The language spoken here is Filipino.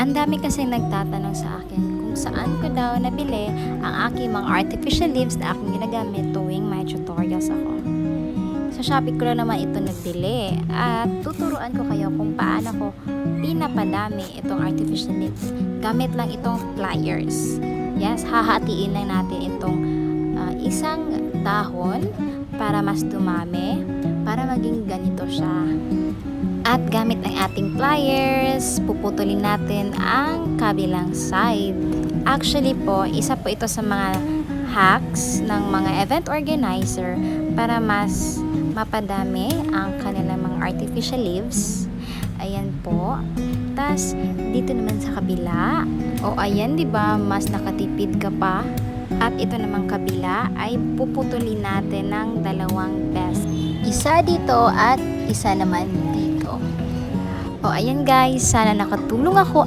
Ang dami kasi nagtatanong sa akin kung saan ko daw nabili ang aking mga artificial leaves na aking ginagamit tuwing may tutorials ako. Sa Shopee ko lang naman ito nabili at tuturuan ko kayo kung paano ko pinapadami itong artificial leaves. Gamit lang itong pliers. Yes, hahatiin lang natin itong isang dahon para mas dumami, para maging ganito siya. At gamit ang ating pliers, puputulin natin ang kabilang side. Actually po, isa po ito sa mga hacks ng mga event organizer para mas mapadami ang kanilang mga artificial leaves. Ayan po. Tas dito naman sa kabila, o ayan 'di ba, mas nakatipid ka pa. At ito namang kabila ay puputulin natin ng dalawang beses. Isa dito at isa naman dito. O ayan guys, sana nakatulong ako